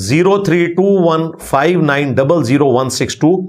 032159000162,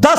10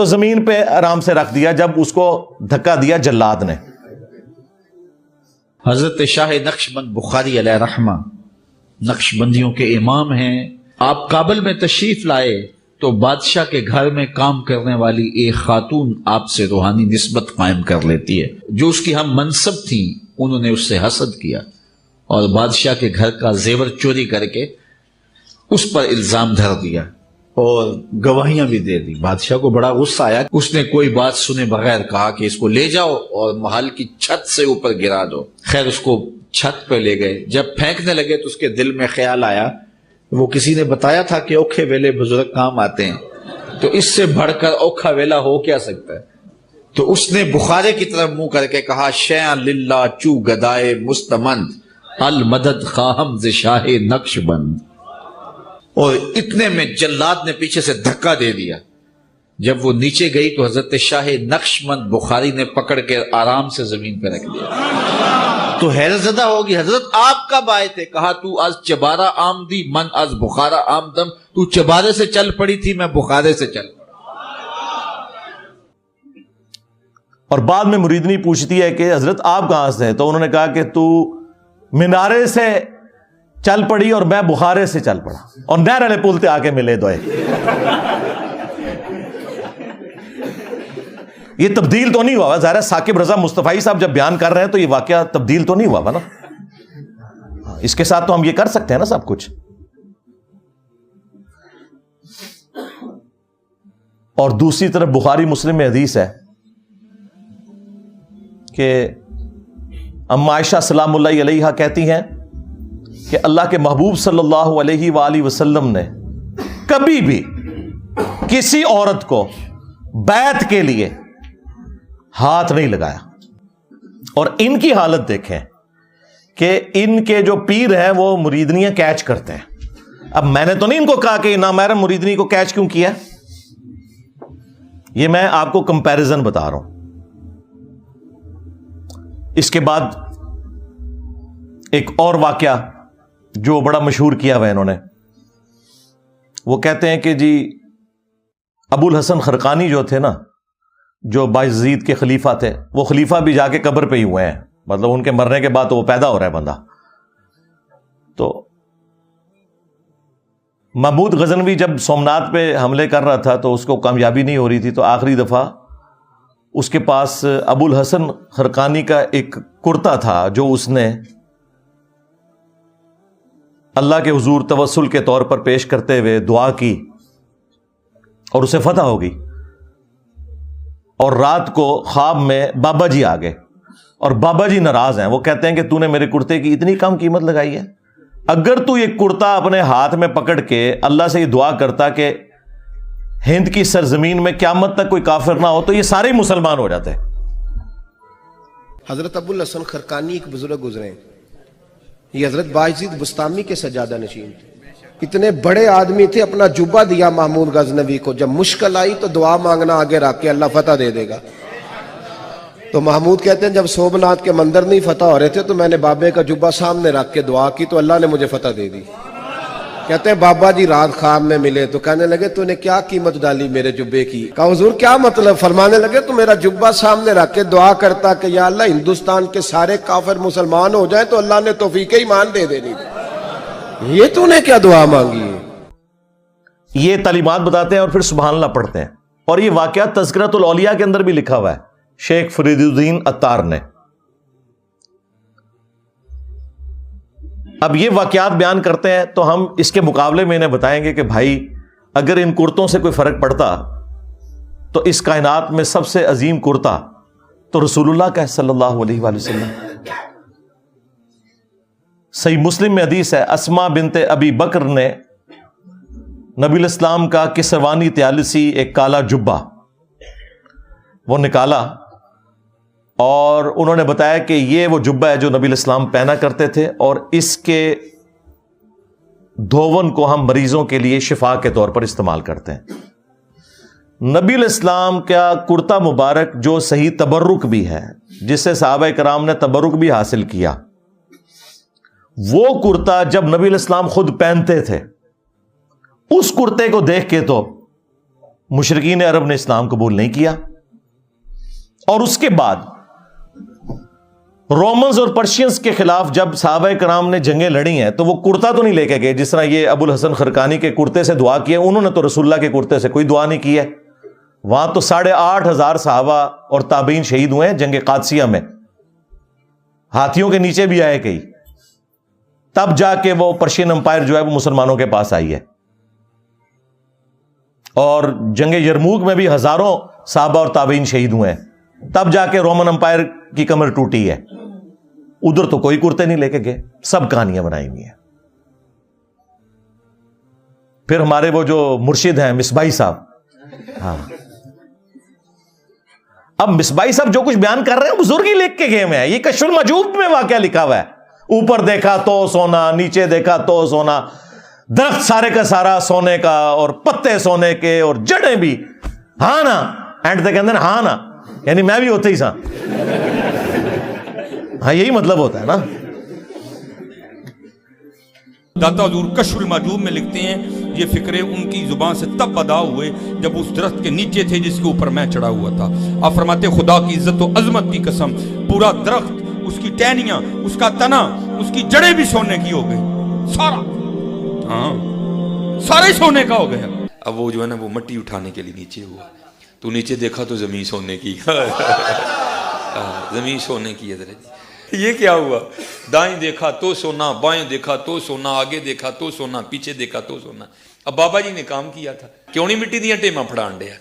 تو زمین پہ آرام سے رکھ دیا جب اس کو دھکا دیا جلاد نے۔ حضرت شاہ نقشبند بخاری علیہ رحمہ نقشبندیوں کے امام ہیں۔ آپ کابل میں تشریف لائے تو بادشاہ کے گھر میں کام کرنے والی ایک خاتون آپ سے روحانی نسبت قائم کر لیتی ہے۔ جو اس کی ہم منصب تھیں انہوں نے اس سے حسد کیا اور بادشاہ کے گھر کا زیور چوری کر کے اس پر الزام دھر دیا اور گواہیاں بھی دے دی۔ بادشاہ کو بڑا غصہ آیا، اس نے کوئی بات سنے بغیر کہا کہ اس کو لے جاؤ اور محل کی چھت سے اوپر گرا دو۔ خیر اس کو چھت پہ لے گئے، جب پھینکنے لگے تو اس کے دل میں خیال آیا، وہ کسی نے بتایا تھا کہ اوکھے ویلے بزرگ کام آتے ہیں، تو اس سے بڑھ کر اوکھا ویلا ہو کیا سکتا ہے؟ تو اس نے بخارے کی طرف منہ کر کے کہا، شیئا للہ چو گدائے مستمند المدد خواہم ز شاہ نقش بند۔ اور اتنے میں جلاد نے پیچھے سے دھکا دے دیا۔ جب وہ نیچے گئی تو حضرت شاہ نقشبند بخاری نے پکڑ کے آرام سے زمین پہ رکھ دیا۔ تو حیرت زدہ ہوگی، حضرت آپ کب آئے تھے؟ کہا تو از چبارہ آمدی من از بخارا آمدم، تو چبارے سے چل پڑی تھی، میں بخارے سے چل پڑا۔ اور بعد میں مریدنی پوچھتی ہے کہ حضرت آپ کہاں سے ہیں؟ تو انہوں نے کہا کہ تو مینارے سے چل پڑی اور میں بخارے سے چل پڑا، اور نہر والے پل تے آ کے ملے دوئے۔ یہ تبدیل تو نہیں ہوا ظاہر ہے، ثاقب رضا مصطفی صاحب جب بیان کر رہے ہیں تو یہ واقعہ تبدیل تو نہیں ہوا نا، اس کے ساتھ تو ہم یہ کر سکتے ہیں نا سب کچھ۔ اور دوسری طرف بخاری مسلم میں حدیث ہے کہ اما عائشہ سلام اللہ علیہا کہتی ہیں کہ اللہ کے محبوب صلی اللہ علیہ وآلہ وسلم نے کبھی بھی کسی عورت کو بیعت کے لیے ہاتھ نہیں لگایا۔ اور ان کی حالت دیکھیں کہ ان کے جو پیر ہیں وہ مریدنیاں کیچ کرتے ہیں۔ اب میں نے تو نہیں ان کو کہا کہ نامحرم مریدنی کو کیچ کیوں کیا، یہ میں آپ کو کمپیریزن بتا رہا ہوں۔ اس کے بعد ایک اور واقعہ جو بڑا مشہور کیا ہوا ہے انہوں نے، وہ کہتے ہیں کہ جی ابو الحسن خرقانی جو تھے نا، جو بایزید کے خلیفہ تھے، وہ خلیفہ بھی جا کے قبر پہ ہی ہوئے ہیں، مطلب ان کے مرنے کے بعد تو وہ پیدا ہو رہا ہے بندہ۔ تو محمود غزنوی جب سومناتھ پہ حملے کر رہا تھا تو اس کو کامیابی نہیں ہو رہی تھی، تو آخری دفعہ اس کے پاس ابو الحسن خرقانی کا ایک کرتا تھا جو اس نے اللہ کے حضور توسل کے طور پر پیش کرتے ہوئے دعا کی اور اسے فتح ہو گئی۔ اور رات کو خواب میں بابا جی آ گئے اور بابا جی ناراض ہیں، وہ کہتے ہیں کہ تو نے میرے کرتے کی اتنی کم قیمت لگائی ہے، اگر تو یہ کرتا اپنے ہاتھ میں پکڑ کے اللہ سے یہ دعا کرتا کہ ہند کی سرزمین میں قیامت تک کوئی کافر نہ ہو تو یہ سارے مسلمان ہو جاتے۔ حضرت ابو الحسن خرقانی ایک بزرگ گزرے، یہ حضرت بایزید بستامی کے سجادہ نشین تھے، اتنے بڑے آدمی تھے، اپنا جبہ دیا محمود غزنوی کو، جب مشکل آئی تو دعا مانگنا آگے رکھ کے اللہ فتح دے دے گا۔ تو محمود کہتے ہیں جب سومناتھ کے مندر نہیں فتح ہو رہے تھے تو میں نے بابے کا جبہ سامنے رکھ کے دعا کی تو اللہ نے مجھے فتح دے دی۔ کہتے ہیں بابا جی رات خواب میں ملے تو کہنے لگے تو نے کیا قیمت ڈالی میرے جبے کی؟ کہا حضور کیا مطلب؟ فرمانے لگے تو میرا جبہ سامنے رکھ کے دعا کرتا کہ یا اللہ ہندوستان کے سارے کافر مسلمان ہو جائیں تو اللہ نے توفیق ایمان دے دینی، یہ تو نے کیا دعا مانگی ہے؟ یہ تعلیمات بتاتے ہیں اور پھر سبحان اللہ پڑھتے ہیں۔ اور یہ واقعہ تذکرۃ الاولیاء کے اندر بھی لکھا ہوا ہے شیخ فرید الدین عطار نے۔ اب یہ واقعات بیان کرتے ہیں تو ہم اس کے مقابلے میں انہیں بتائیں گے کہ بھائی اگر ان کرتوں سے کوئی فرق پڑتا تو اس کائنات میں سب سے عظیم کرتا تو رسول اللہ کا ہے صلی اللہ علیہ وآلہ وسلم۔ صحیح مسلم میں حدیث ہے، اسما بنت ابی بکر نے نبی الاسلام کا کسروانی طیالسی ایک کالا جبہ وہ نکالا اور انہوں نے بتایا کہ یہ وہ جبہ ہے جو نبی الاسلام پہنا کرتے تھے اور اس کے دھون کو ہم مریضوں کے لیے شفا کے طور پر استعمال کرتے ہیں۔ نبی الاسلام کا کرتا مبارک جو صحیح تبرک بھی ہے، جس سے صحابہ کرام نے تبرک بھی حاصل کیا، وہ کرتا جب نبی الاسلام خود پہنتے تھے، اس کرتے کو دیکھ کے تو مشرکین عرب نے اسلام قبول نہیں کیا، اور اس کے بعد رومنز اور پرشینز کے خلاف جب صحابہ کرام نے جنگیں لڑی ہیں تو وہ کرتا تو نہیں لے کے گئے، جس طرح یہ ابو الحسن خرقانی کے کرتے سے دعا کی ہے، انہوں نے تو رسول اللہ کے کرتے سے کوئی دعا نہیں کی ہے۔ وہاں تو 8,500 صحابہ اور تابعین شہید ہوئے ہیں جنگ قادسیہ میں، ہاتھیوں کے نیچے بھی آئے کئی، تب جا کے وہ پرشین امپائر جو ہے وہ مسلمانوں کے پاس آئی ہے۔ اور جنگ یرموک میں بھی ہزاروں صحابہ اور تابعین شہید ہوئے ہیں، تب جا کے رومن امپائر کی کمر ٹوٹی ہے۔ ادھر تو کوئی کرتے نہیں لے کے گئے، سب کہانیاں بنائی ہوئی ہیں۔ پھر ہمارے وہ جو مرشد ہیں مصباحی صاحب، ہاں، اب مصباحی صاحب جو کچھ بیان کر رہے ہیں بزرگ ہی لکھ کے گئے میں ہے، یہ کشف المجوب میں واقعہ لکھا ہوا ہے۔ اوپر دیکھا تو سونا، نیچے دیکھا تو سونا، درخت سارے کا سارا سونے کا، اور پتے سونے کے، اور جڑیں بھی، ہاں نا، اینڈ تک کہتے ہیں ہاں نا، یعنی میں بھی ہوتا ہی سا، ہاں یہی مطلب ہوتا ہے نا۔ داتا حضور کشف المحجوب میں لکھتے ہیں یہ فکرے ان کی زبان سے تب ادا ہوئے جب اس درخت کے نیچے تھے جس کے اوپر میں چڑھا ہوا تھا۔ آپ فرماتے خدا کی عزت و عظمت کی قسم، پورا درخت، اس کی ٹہنیاں، اس کا تنا، اس کی جڑیں بھی سونے کی ہو گئی، سارا، ہاں سارے سونے کا ہو گیا۔ اب وہ جو ہے نا وہ مٹی اٹھانے کے لیے نیچے ہوا، تو نیچے دیکھا تو زمین سونے کی، زمین سونے کی ہے۔ یہ کیا ہوا؟ دائیں دیکھا تو سونا، بائیں دیکھا تو سونا، آگے دیکھا تو سونا، پیچھے دیکھا تو سونا۔ اب بابا جی نے کام کیا تھا، کیوں نہیں مٹی دیا ٹیما پھڑان دیا،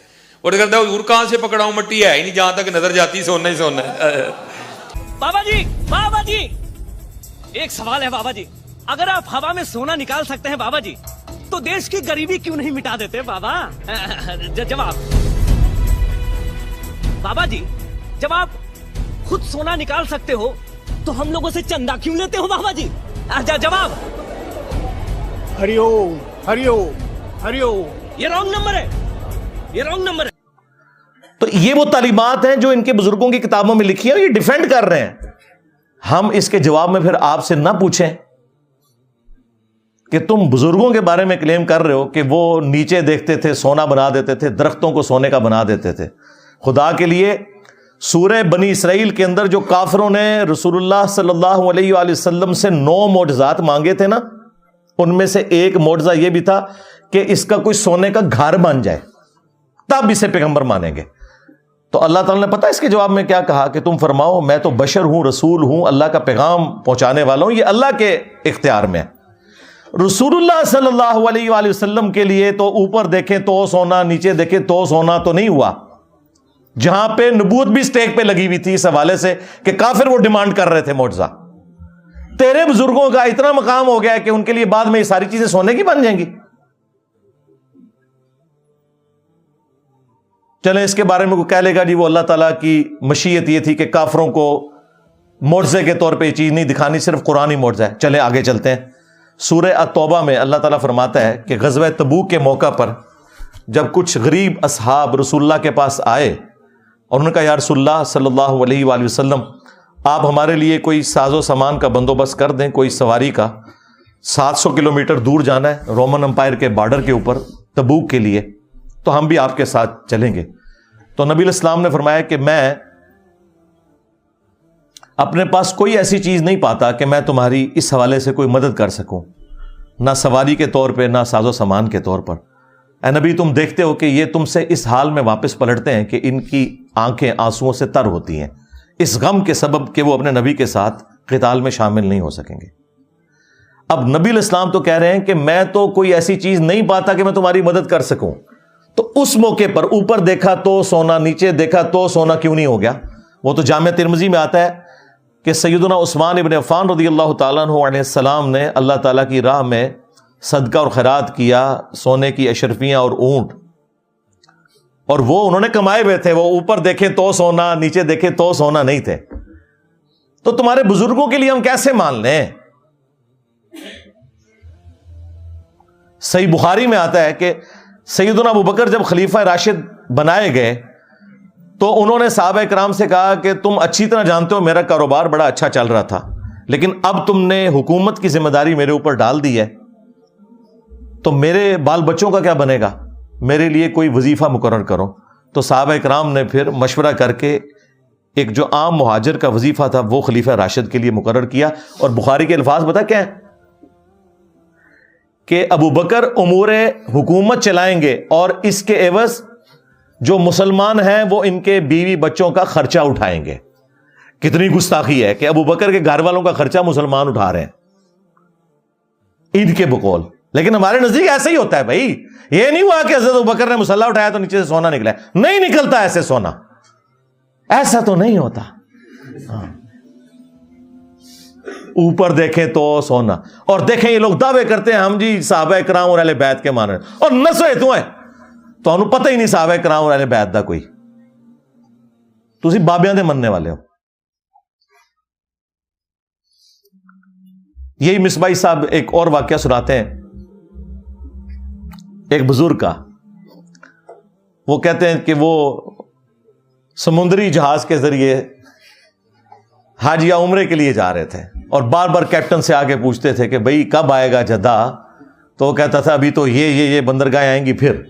اور کرتا ہے حضور کہاں سے پکڑاؤں، مٹی ہے ہی نہیں، جہاں تک نظر جاتی سونا ہی سونا ہے۔ بابا جی ایک سوال ہے بابا جی، اگر آپ ہوا میں سونا نکال سکتے ہیں بابا جی تو دیش کی غریبی کیوں نہیں مٹا دیتے بابا؟ جواب بابا جی، جب آپ خود سونا نکال سکتے ہو تو ہم لوگوں سے چندہ کیوں لیتے ہو بابا جی؟ جواب ہری اوم ہری اوم ہری اوم۔ یہ رانگ نمبر ہے، یہ رانگ نمبر ہے۔ تو یہ وہ تعلیمات ہیں جو ان کے بزرگوں کی کتابوں میں لکھی ہیں، یہ ڈیفینڈ کر رہے ہیں۔ ہم اس کے جواب میں پھر آپ سے نہ پوچھیں کہ تم بزرگوں کے بارے میں کلیم کر رہے ہو کہ وہ نیچے دیکھتے تھے سونا بنا دیتے تھے، درختوں کو سونے کا بنا دیتے تھے۔ خدا کے لیے سورہ بنی اسرائیل کے اندر جو کافروں نے رسول اللہ صلی اللہ علیہ وآلہ وسلم سے 9 معجزات مانگے تھے نا، ان میں سے ایک معجزہ یہ بھی تھا کہ اس کا کوئی سونے کا گھر بن جائے، تب اسے پیغمبر مانیں گے۔ تو اللہ تعالیٰ نے پتہ اس کے جواب میں کیا کہا کہ تم فرماؤ میں تو بشر ہوں، رسول ہوں، اللہ کا پیغام پہنچانے والا ہوں، یہ اللہ کے اختیار میں ہے۔ رسول اللہ صلی اللہ علیہ وآلہ وسلم کے لیے تو اوپر دیکھیں تو سونا، نیچے دیکھیں تو سونا تو نہیں ہوا، جہاں پہ نبوت بھی سٹیک پہ لگی ہوئی تھی اس حوالے سے کہ کافر وہ ڈیمانڈ کر رہے تھے معجزہ۔ تیرے بزرگوں کا اتنا مقام ہو گیا کہ ان کے لیے بعد میں یہ ساری چیزیں سونے کی بن جائیں گی۔ چلیں اس کے بارے میں کوئی کہہ لے گا جی وہ اللہ تعالیٰ کی مشیت یہ تھی کہ کافروں کو معجزے کے طور پہ یہ چیز نہیں دکھانی، صرف قرآن ہی معجزہ ہے۔ چلیں آگے چلتے ہیں۔ سورہ التوبہ میں اللہ تعالیٰ فرماتا ہے کہ غزوہ تبوک کے موقع پر جب کچھ غریب اصحاب رسول اللہ کے پاس آئے اور انہوں نے کہا یا رسول اللہ صلی اللہ علیہ وآلہ وسلم آپ ہمارے لیے کوئی ساز و سامان کا بندوبست کر دیں، کوئی سواری کا، 700 کلومیٹر دور جانا ہے رومن امپائر کے بارڈر کے اوپر تبوک کے لیے، تو ہم بھی آپ کے ساتھ چلیں گے۔ تو نبی علیہ السلام نے فرمایا کہ میں اپنے پاس کوئی ایسی چیز نہیں پاتا کہ میں تمہاری اس حوالے سے کوئی مدد کر سکوں، نہ سواری کے طور پہ نہ ساز و سامان کے طور پر۔ اے نبی تم دیکھتے ہو کہ یہ تم سے اس حال میں واپس پلٹتے ہیں کہ ان کی آنکھیں آنسوؤں سے تر ہوتی ہیں، اس غم کے سبب کہ وہ اپنے نبی کے ساتھ قتال میں شامل نہیں ہو سکیں گے۔ اب نبی علیہ السلام تو کہہ رہے ہیں کہ میں تو کوئی ایسی چیز نہیں پاتا کہ میں تمہاری مدد کر سکوں، تو اس موقع پر اوپر دیکھا تو سونا، نیچے دیکھا تو سونا کیوں نہیں ہو گیا؟ وہ تو جامع ترمذی میں آتا ہے کہ سیدنا عثمان ابن عفان رضی اللہ تعالیٰ عنہ علیہ السلام نے اللہ تعالیٰ کی راہ میں صدقہ اور خیرات کیا، سونے کی اشرفیاں اور اونٹ، اور وہ انہوں نے کمائے ہوئے تھے، وہ اوپر دیکھے تو سونا، نیچے دیکھے تو سونا نہیں تھے۔ تو تمہارے بزرگوں کے لیے ہم کیسے مان لیں؟ صحیح بخاری میں آتا ہے کہ سیدنا ابو بکر جب خلیفہ راشد بنائے گئے تو انہوں نے صحابہ کرام سے کہا کہ تم اچھی طرح جانتے ہو میرا کاروبار بڑا اچھا چل رہا تھا، لیکن اب تم نے حکومت کی ذمہ داری میرے اوپر ڈال دی ہے، تو میرے بال بچوں کا کیا بنے گا؟ میرے لیے کوئی وظیفہ مقرر کرو. تو صحابہ کرام نے پھر مشورہ کر کے ایک جو عام مہاجر کا وظیفہ تھا وہ خلیفہ راشد کے لیے مقرر کیا. اور بخاری کے الفاظ بتا کیا ہیں کہ ابو بکر امور حکومت چلائیں گے اور اس کے عوض جو مسلمان ہیں وہ ان کے بیوی بچوں کا خرچہ اٹھائیں گے. کتنی گستاخی ہے کہ ابو بکر کے گھر والوں کا خرچہ مسلمان اٹھا رہے ہیں ان کے بقول. لیکن ہمارے نزدیک ایسا ہی ہوتا ہے بھائی. یہ نہیں ہوا کہ حضرت ابو بکر نے مسلح اٹھایا تو نیچے سے سونا نکلا. نہیں نکلتا ایسے سونا, ایسا تو نہیں ہوتا. اوپر دیکھیں تو سونا, اور دیکھیں یہ لوگ دعوے کرتے ہیں ہم جی صحابہ کرام اور اہل بیت کے مان رہے ہیں, اور نسوے تو ہیں تو انہوں پتہ ہی نہیں صحابہ کرام اور اہل بیت دا کوئی. تسی بابیاں دے مننے والے ہو. یہی مصباحی صاحب ایک اور واقعہ سناتے ہیں ایک بزرگ کا. وہ کہتے ہیں کہ وہ سمندری جہاز کے ذریعے حج یا عمرے کے لیے جا رہے تھے اور بار بار کیپٹن سے آگے پوچھتے تھے کہ بھئی کب آئے گا جدہ. تو وہ کہتا تھا ابھی تو یہ بندرگاہیں آئیں گی پھر.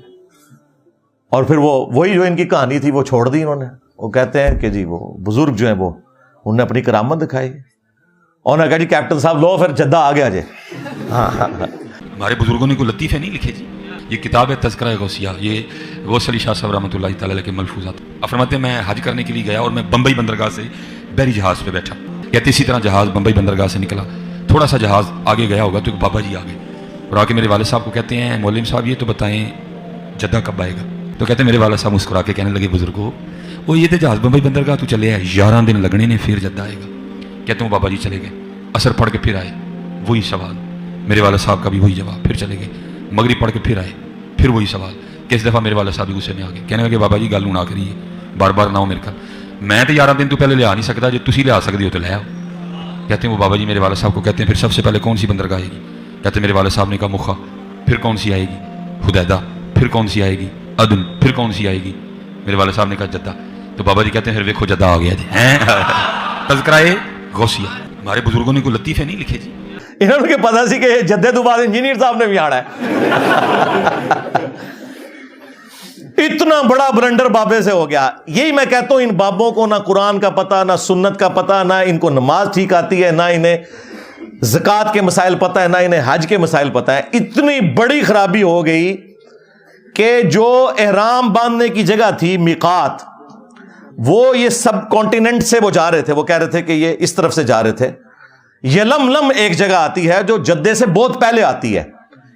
اور پھر وہی جو ان کی کہانی تھی وہ چھوڑ دی انہوں نے. وہ کہتے ہیں کہ جی وہ بزرگ جو ہیں وہ انہوں نے اپنی کرامت دکھائی اور نے کہا جی کیپٹن صاحب لو پھر جدہ آ گیا جی. ہمارے بزرگوں نے کوئی لطیفے نہیں لکھے جی. یہ کتاب ہے تذکرہ غوثیہ, یہ غوث علی شاہ صاحب رحمۃ اللہ تعالی علیہ کے ملفوظات. آپ فرماتے ہیں میں حج کرنے کے لیے گیا اور میں بمبئی بندرگاہ سے بحری جہاز پہ بیٹھا. کہتے اسی طرح جہاز بمبئی بندرگاہ سے نکلا, تھوڑا سا جہاز آگے گیا ہوگا تو ایک بابا جی آ گئے اور آ کے میرے والد صاحب کو کہتے ہیں مولوی صاحب یہ تو بتائیں جدہ کب آئے گا. تو کہتے ہیں میرے والد صاحب مسکرا کے کہنے لگے بزرگوں وہ یہ تو جہاز بمبئی بندرگاہ تو چلے آئے 11 دن لگنے نے پھر جدہ آئے گا. کہتے ہیں وہ بابا جی چلے گئے, اثر پڑھ کے پھر آئے, وہی سوال. میرے والد صاحب کا بھی وہی جواب. پھر چلے گئے, مغرب پڑھ کے پھر آئے, پھر وہی سوال. کہ اس دفعہ میرے والد صاحب بھی غصے میں آ گئے, کہنے لگے بابا جی گل نہ کریے, بار بار نہ ہو میرے گھر, میں تو 11 دن تو پہلے لیا نہیں سکتا, جی تسی لیا سکتے ہو تو لے آؤ. کہتے ہیں وہ بابا جی میرے والد صاحب کو کہتے ہیں پھر سب سے پہلے کون سی بندرگاہ آئے گی. کہتے ہیں میرے والد صاحب نے کہا مخا. پھر کون سی آئے گی؟ حدیدہ. پھر کون سی آئے گی؟ عدن. پھر کون سی آئے گی؟ میرے والد صاحب نے کہا جدہ. تو بابا جی کہتے ہیں پھر دیکھو جدہ آ گیا جی. تذکرہ غوثیہ. ہمارے بزرگوں نے کوئی لطیفے نہیں لکھے جی. انہوں نے پتا سی کہ جدے تو بعد انجینئر صاحب نے بھی آنا ہے. اتنا بڑا بلنڈر بابے سے ہو گیا. یہی میں کہتا ہوں ان بابوں کو نہ قرآن کا پتہ, نہ سنت کا پتہ, نہ ان کو نماز ٹھیک آتی ہے, نہ انہیں زکوٰۃ کے مسائل پتہ ہے, نہ انہیں حج کے مسائل پتہ ہے. اتنی بڑی خرابی ہو گئی کہ جو احرام باندھنے کی جگہ تھی میقات, وہ یہ سب کانٹیننٹ سے وہ جا رہے تھے. وہ کہہ رہے تھے کہ یہ اس طرف سے جا رہے تھے. یلملم ایک جگہ آتی ہے جو جدے سے بہت پہلے آتی ہے.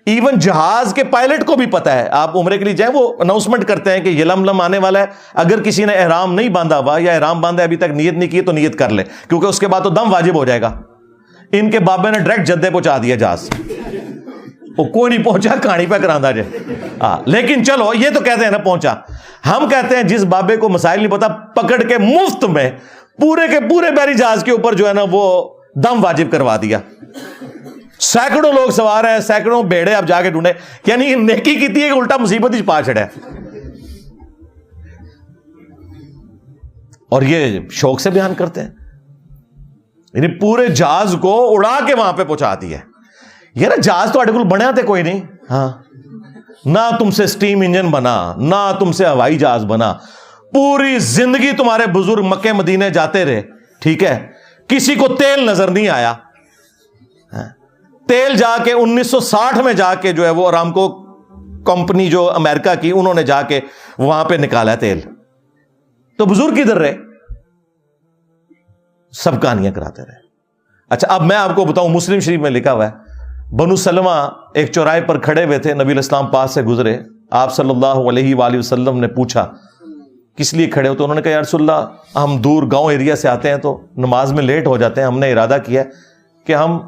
ایون جہاز کے پائلٹ کو بھی پتا ہے. آپ عمرے کے لیے جائیں وہ اناؤنسمنٹ کرتے ہیں کہ یلملم آنے والا ہے. اگر کسی نے احرام نہیں باندھا ہوا یا احرام باندھا ابھی تک نیت نہیں کی تو نیت کر لے, کیونکہ اس کے بعد تو دم واجب ہو جائے گا. ان کے بابے نے ڈائریکٹ جدے پہنچا دیا جہاز. وہ کوئی نہیں پہنچا, کہانی پہ کراندہ جائے. لیکن چلو یہ تو کہتے ہیں نا پہنچا. ہم کہتے ہیں جس بابے کو مسائل نہیں پتا پکڑ کے مفت میں پورے کے پورے بحری جہاز کے اوپر جو ہے نا وہ دم واجب کروا دیا. سینکڑوں لوگ سوار ہیں, سینکڑوں بیڑے اب جا کے ڈھونڈے. یعنی نیکی کی تھی الٹا مصیبت ہی پا چڑھا. اور یہ شوق سے بیان کرتے ہیں, یعنی پورے جہاز کو اڑا کے وہاں پہ پہنچا دیا. یہ نا جہاز تو اڈے بنیا تھے کوئی نہیں. ہاں, نہ تم سے سٹیم انجن بنا, نہ تم سے ہوائی جہاز بنا. پوری زندگی تمہارے بزرگ مکے مدینے جاتے رہے, ٹھیک ہے, کسی کو تیل نظر نہیں آیا. تیل جا کے 1960 میں جا کے جو ہے وہ ارامکو کمپنی جو امریکہ کی, انہوں نے جا کے وہاں پہ نکالا تیل. تو بزرگ کدھر رہے؟ سب کہانیاں کراتے رہے. اچھا اب میں آپ کو بتاؤں, مسلم شریف میں لکھا ہوا ہے بنو سلمہ ایک چوراہے پر کھڑے ہوئے تھے, نبی علیہ السلام پاس سے گزرے. آپ صلی اللہ علیہ وآلہ وسلم نے پوچھا کس لیے کھڑے ہو؟ تو انہوں نے کہا یا رسول اللہ ہم دور گاؤں ایریا سے آتے ہیں تو نماز میں لیٹ ہو جاتے ہیں, ہم نے ارادہ کیا کہ ہم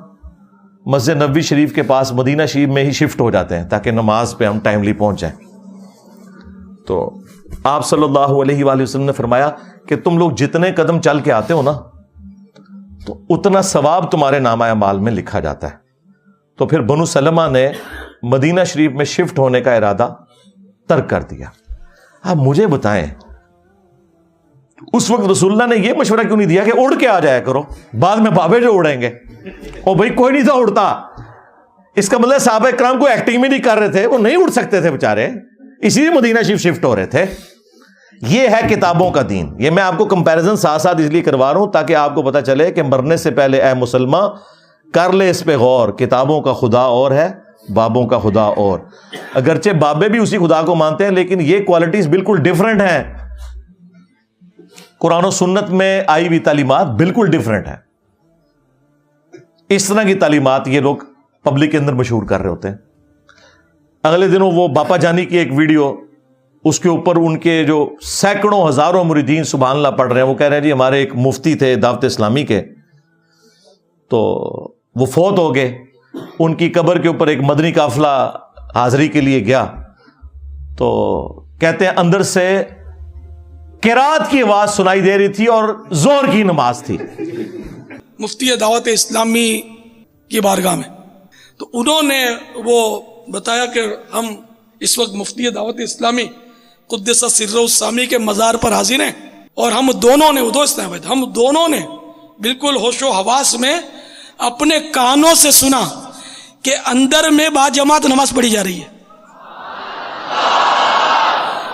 مسجد نبوی شریف کے پاس مدینہ شریف میں ہی شفٹ ہو جاتے ہیں تاکہ نماز پہ ہم ٹائملی پہنچ جائیں. تو آپ صلی اللہ علیہ وآلہ وسلم نے فرمایا کہ تم لوگ جتنے قدم چل کے آتے ہو نا تو اتنا ثواب تمہارے نامہ اعمال میں لکھا جاتا ہے. تو پھر بنو سلمہ نے مدینہ شریف میں شفٹ ہونے کا ارادہ ترک کر دیا. آپ مجھے بتائیں اس وقت رسول اللہ نے یہ مشورہ کیوں نہیں دیا کہ اڑ کے آ جایا کرو, بعد میں بابے جو اڑیں گے. اور بھائی کوئی نہیں تھا اڑتا, اس کا مطلب صحابہ کرام کو ایکٹنگ میں نہیں کر رہے تھے, وہ نہیں اڑ سکتے تھے بےچارے. اسی لیے مدینہ شریف شفٹ ہو رہے تھے. یہ ہے کتابوں کا دین. یہ میں آپ کو کمپیریزن ساتھ ساتھ اس لیے کروا رہا ہوں تاکہ آپ کو پتہ چلے کہ مرنے سے پہلے اے مسلمان کر لے اس پہ غور. کتابوں کا خدا اور ہے, بابوں کا خدا اور. اگرچہ بابے بھی اسی خدا کو مانتے ہیں لیکن یہ کوالٹیز بالکل ڈیفرنٹ ہیں. قرآن و سنت میں آئی ہوئی تعلیمات بالکل ڈیفرنٹ ہیں. اس طرح کی تعلیمات یہ لوگ پبلک کے اندر مشہور کر رہے ہوتے ہیں. اگلے دنوں وہ باپا جانی کی ایک ویڈیو, اس کے اوپر ان کے جو سینکڑوں ہزاروں مریدین سبحان اللہ پڑھ رہے ہیں. وہ کہہ رہے ہیں جی ہمارے ایک مفتی تھے دعوت اسلامی کے, تو وہ فوت ہو گئے. ان کی قبر کے اوپر ایک مدنی قافلہ حاضری کے لیے گیا, تو کہتے ہیں اندر سے قرات کی آواز سنائی دے رہی تھی اور زور کی نماز تھی. مفتی دعوت اسلامی کی بارگاہ میں, تو انہوں نے وہ بتایا کہ ہم اس وقت مفتی دعوت اسلامی قدس سرہ السامی کے مزار پر حاضر ہیں, اور ہم دونوں نے بالکل ہوش و حواس میں اپنے کانوں سے سنا کہ اندر میں با جماعت نماز پڑھی جا رہی ہے,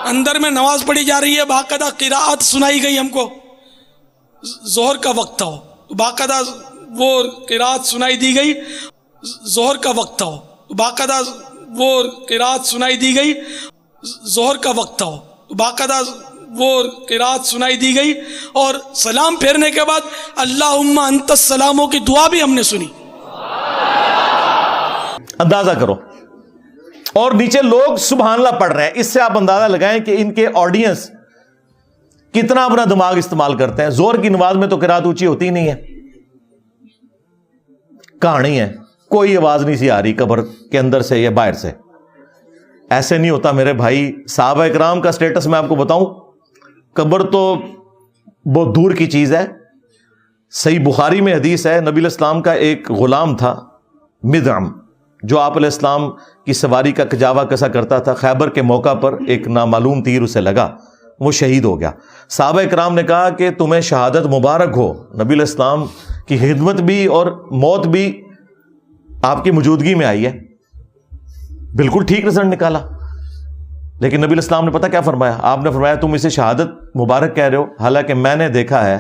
اندر میں نماز پڑھی جا رہی ہے. باقاعدہ قراءت سنائی گئی ہم کو. ظہر کا وقت تھا, باقاعدہ وہ قراءت سنائی دی گئی. ظہر کا وقت تھا, باقاعدہ وہ قراءت سنائی دی گئی. ظہر کا وقت تھا, باقاعدہ وہ قراءت سنائی دی گئی, اور سلام پھیرنے کے بعد اللہم انت السلاموں کی دعا بھی ہم نے سنی. اندازہ کرو, اور نیچے لوگ سبحان اللہ پڑھ رہے ہیں. اس سے آپ اندازہ لگائیں کہ ان کے آڈینس کتنا اپنا دماغ استعمال کرتے ہیں. زور کی نماز میں تو قرات اونچی ہوتی ہی نہیں ہے, کہانی ہے, کوئی آواز نہیں سی آ رہی قبر کے اندر سے یا باہر سے. ایسے نہیں ہوتا میرے بھائی. صحابہ اکرام کا سٹیٹس میں آپ کو بتاؤں, قبر تو بہت دور کی چیز ہے. صحیح بخاری میں حدیث ہے, نبی علیہ السلام کا ایک غلام تھا مدعم, جو آپ علیہ السلام کی سواری کا کجاوا کسا کرتا تھا. خیبر کے موقع پر ایک نامعلوم تیر اسے لگا, وہ شہید ہو گیا. صحابہ اکرام نے کہا کہ تمہیں شہادت مبارک ہو. نبی علیہ السلام کی خدمت بھی اور موت بھی آپ کی موجودگی میں آئی ہے. بالکل ٹھیک رزلٹ نکالا. لیکن نبی علیہ السلام نے پتہ کیا فرمایا؟ آپ نے فرمایا تم اسے شہادت مبارک کہہ رہے ہو, حالانکہ میں نے دیکھا ہے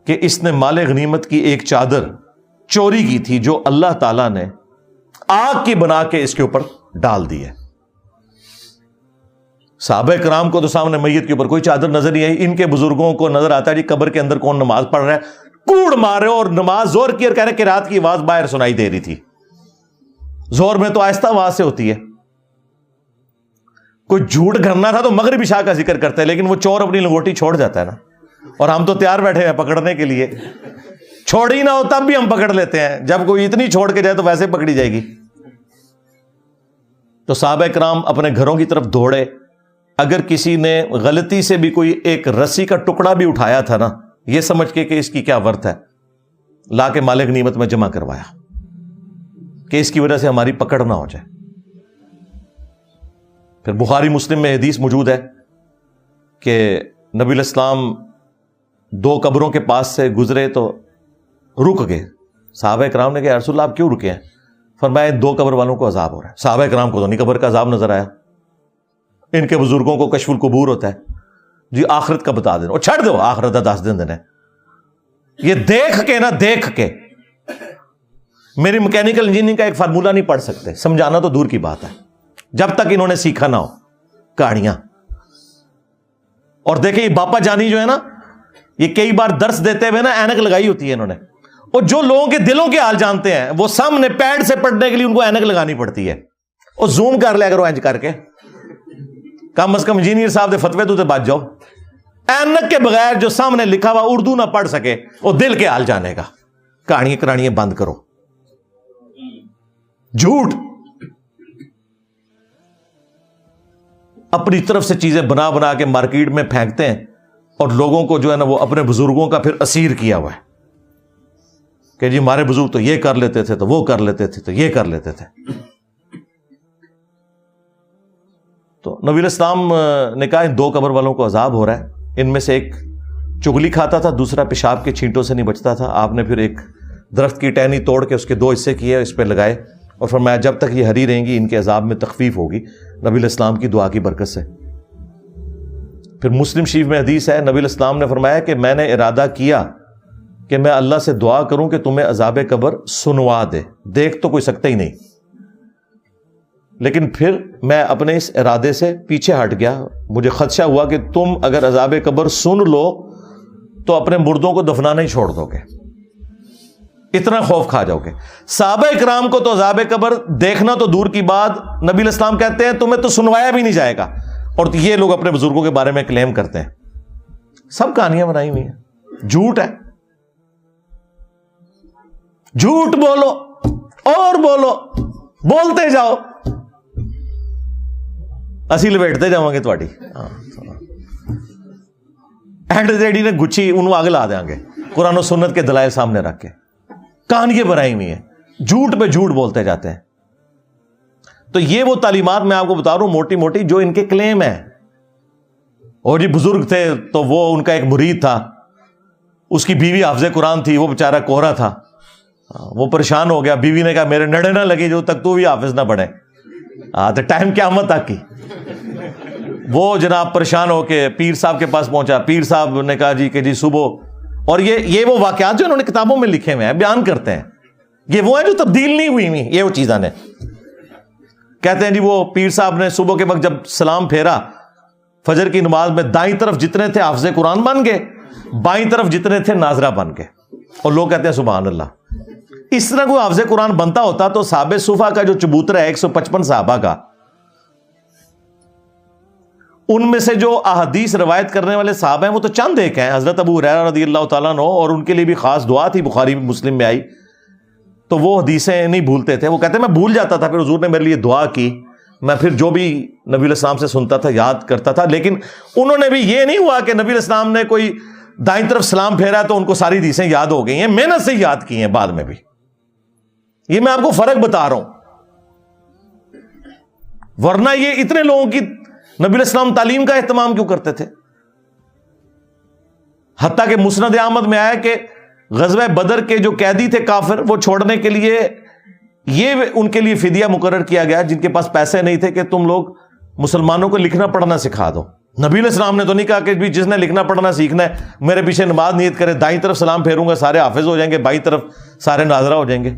کہ اس نے مال غنیمت کی ایک چادر چوری کی تھی جو اللہ تعالیٰ نے آگ کی بنا کے اس کے اوپر ڈال دی ہے. صحابہ کرام کو تو سامنے میت کے اوپر کوئی چادر نظر نہیں آئی. ان کے بزرگوں کو نظر آتا ہے جی قبر کے اندر کون نماز پڑھ رہا ہے, کوڑ مارے اور نماز زور کی, اور کہہ رہے کہ رات کی آواز باہر سنائی دے رہی تھی. زور میں تو آہستہ آواز سے ہوتی ہے. کوئی جھوٹ کرنا تھا تو مغرب عشاء کا ذکر کرتا ہے, لیکن وہ چور اپنی لنگوٹی چھوڑ جاتا ہے نا, اور ہم تو تیار بیٹھے ہیں پکڑنے کے لیے. چھوڑی نہ ہو تب بھی ہم پکڑ لیتے ہیں, جب کوئی اتنی چھوڑ کے جائے تو ویسے پکڑی جائے گی. تو صحابہ کرام اپنے گھروں کی طرف دوڑے. اگر کسی نے غلطی سے بھی کوئی ایک رسی کا ٹکڑا بھی اٹھایا تھا نا, یہ سمجھ کے کہ اس کی کیا ورت ہے, لا کے مال غنیمت میں جمع کروایا کہ اس کی وجہ سے ہماری پکڑ نہ ہو جائے. پھر بخاری مسلم میں حدیث موجود ہے کہ نبی علیہ السلام دو قبروں کے پاس سے گزرے تو رک گئے. صحابہ کرام نے کہا رسول اللہ آپ کیوں رکے ہیں؟ فرمایا دو قبر والوں کو عذاب ہو رہا ہے. صحابہ کرام کو تو نہیں قبر کا عذاب نظر آیا, ان کے بزرگوں کو کشف القبور ہوتا ہے, جی آخرت کا بتا دینا, اور چھڑ دو آخرت کا 10 دن دینا. یہ دیکھ کے نا, دیکھ کے میری میکینیکل انجینئرنگ کا ایک فارمولہ نہیں پڑھ سکتے, سمجھانا تو دور کی بات ہے, جب تک انہوں نے سیکھا نہ ہو کہانیاں. اور دیکھیں یہ باپا جانی جو ہے نا, یہ کئی بار درس دیتے ہوئے نا اینک لگائی ہوتی ہے انہوں نے, اور جو لوگوں کے دلوں کے حال جانتے ہیں وہ سامنے پیڈ سے پڑھنے کے لیے ان کو اینک لگانی پڑتی ہے. اور زوم کر لیا کرو اینج کر کے, کم از کم انجینئر صاحب دے فتوے تو بچ جاؤ. اینک کے بغیر جو سامنے لکھا ہوا اردو نہ پڑھ سکے وہ دل کے حال جانے گا. کہانیاں کرانیاں بند کرو, جھوٹ اپنی طرف سے چیزیں بنا بنا کے مارکیٹ میں پھینکتے ہیں, اور لوگوں کو جو ہے نا وہ اپنے بزرگوں کا پھر اسیر کیا ہوا ہے کہ جی ہمارے بزرگ تو یہ کر لیتے تھے, تو وہ کر لیتے تھے, تو یہ کر لیتے تھے. تو نبی علیہ السلام نے کہا ان دو قبر والوں کو عذاب ہو رہا ہے. ان میں سے ایک چگلی کھاتا تھا, دوسرا پیشاب کے چھینٹوں سے نہیں بچتا تھا. آپ نے پھر ایک درخت کی ٹہنی توڑ کے اس کے 2 حصے کیے, اس پہ لگائے, اور فرمایا جب تک یہ ہری رہیں گی ان کے عذاب میں تخفیف ہوگی. نبی علیہ السلام کی دعا کی برکت سے. پھر مسلم شریف میں حدیث ہے، نبی علیہ السلام نے فرمایا کہ میں نے ارادہ کیا کہ میں اللہ سے دعا کروں کہ تمہیں عذاب قبر سنوا دے. دیکھ تو کوئی سکتا ہی نہیں، لیکن پھر میں اپنے اس ارادے سے پیچھے ہٹ گیا. مجھے خدشہ ہوا کہ تم اگر عذاب قبر سن لو تو اپنے مردوں کو دفنانا ہی چھوڑ دو گے، اتنا خوف کھا جاؤ گے. صحابہ اکرام کو تو عذاب قبر دیکھنا تو دور کی بات، نبی علیہ السلام کہتے ہیں تمہیں تو سنوایا بھی نہیں جائے گا. اور یہ لوگ اپنے بزرگوں کے بارے میں کلیم کرتے ہیں. سب کہانیاں بنائی ہوئی ہیں، جھوٹ ہے. جھوٹ بولو اور بولو، بولتے جاؤ، اسی لپیٹتے جاؤں گے تھوڑی. اینڈ ریڈی نے گچھی انہوں آگ لا دیں گے قرآن و سنت کے دلائل سامنے رکھ کے. کہانیاں بنائی ہوئی ہیں، جھوٹ پہ جھوٹ بولتے جاتے ہیں. تو یہ وہ تعلیمات میں آپ کو بتا رہا ہوں موٹی موٹی جو ان کے کلیم ہیں. اور جی بزرگ تھے تو وہ ان کا ایک مرید تھا، اس کی بیوی حافظ قرآن تھی، وہ بیچارہ کوہرا تھا، وہ پریشان ہو گیا. بیوی نے کہا میرے نڑے نہ لگی جو تک تو بھی حافظ نہ بنے. تو ٹائم قیامت تک کی. وہ جناب پریشان ہو کے پیر صاحب کے پاس پہنچا. پیر صاحب نے کہا جی کہ جی صبح، اور یہ وہ واقعات جو انہوں نے کتابوں میں لکھے ہوئے ہیں، بیان کرتے ہیں، یہ وہ ہیں جو تبدیل نہیں ہوئی ہوئی. یہ وہ چیزاں نے کہتے ہیں جی وہ پیر صاحب نے صبح کے وقت جب سلام پھیرا فجر کی نماز میں، دائیں طرف جتنے تھے حافظ قرآن بن گئے، بائیں طرف جتنے تھے ناظرہ بن گئے. اور لوگ کہتے ہیں سبحان اللہ. اس طرح کوئی حافظ قرآن بنتا ہوتا تو صحابہ صفا کا جو چبوترا ہے 155 صحابہ کا، ان میں سے جو احادیث روایت کرنے والے صحابہ ہیں وہ تو چند ایک ہیں. حضرت ابو ہریرہ رضی اللہ تعالیٰ عنہ، اور ان کے لیے بھی خاص دعا تھی، بخاری مسلم میں آئی. تو وہ حدیثیں نہیں بھولتے تھے. وہ کہتے ہیں میں بھول جاتا تھا، پھر حضور نے میرے لیے دعا کی، میں پھر جو بھی نبی علیہ السلام سے سنتا تھا یاد کرتا تھا. لیکن انہوں نے بھی یہ نہیں ہوا کہ نبی علیہ السلام نے کوئی دائیں طرف سلام پھیرا تو ان کو ساری حدیثیں یاد ہو گئی ہیں، محنت سے یاد کی ہیں بعد میں بھی. یہ میں آپ کو فرق بتا رہا ہوں. ورنہ یہ اتنے لوگوں کی نبی علیہ السلام تعلیم کا اہتمام کیوں کرتے تھے؟ حتیٰ کہ مسند احمد میں آیا کہ غزوہ بدر کے جو قیدی تھے کافر، وہ چھوڑنے کے لیے یہ ان کے لیے فدیہ مقرر کیا گیا، جن کے پاس پیسے نہیں تھے، کہ تم لوگ مسلمانوں کو لکھنا پڑھنا سکھا دو. نبی علیہ السلام نے تو نہیں کہا کہ بھی جس نے لکھنا پڑھنا سیکھنا ہے میرے پیچھے نماز نیت کرے، دائیں طرف سلام پھیروں گا سارے حافظ ہو جائیں گے، بائیں طرف سارے ناظرہ ہو جائیں گے.